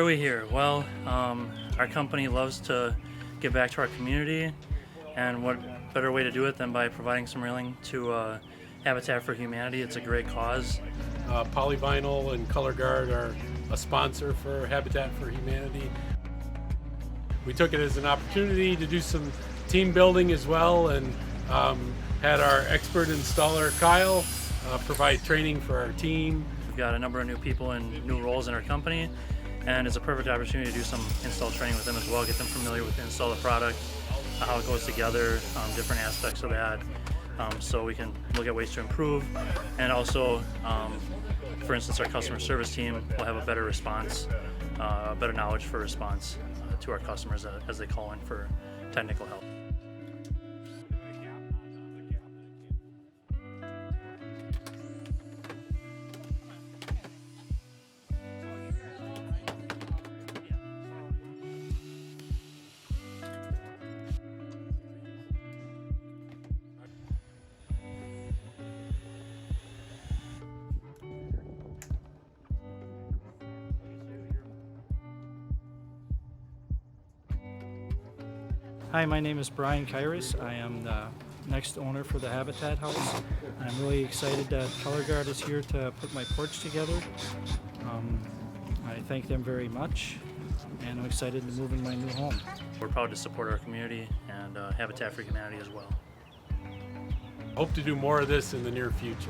we here? Well, our company loves to give back to our community, and what better way to do it than by providing some railing to Habitat for Humanity. It's a great cause. Polyvinyl and Color Guard are a sponsor for Habitat for Humanity. We took it as an opportunity to do some team building as well, and had our expert installer Kyle provide training for our team. We've got a number of new people in new roles in our company, and it's a perfect opportunity to do some install training with them as well, get them familiar with the install the product, how it goes together, different aspects of that, so we can look at ways to improve. And also, for instance, our customer service team will have a better response, better knowledge for response to our customers as they call in for technical help. Hi, my name is Brian Kairys. I am the next owner for the Habitat House. I'm really excited that Color Guard is here to put my porch together. I thank them very much, and I'm excited to move in my new home. We're proud to support our community and Habitat for Humanity as well. Hope to do more of this in the near future.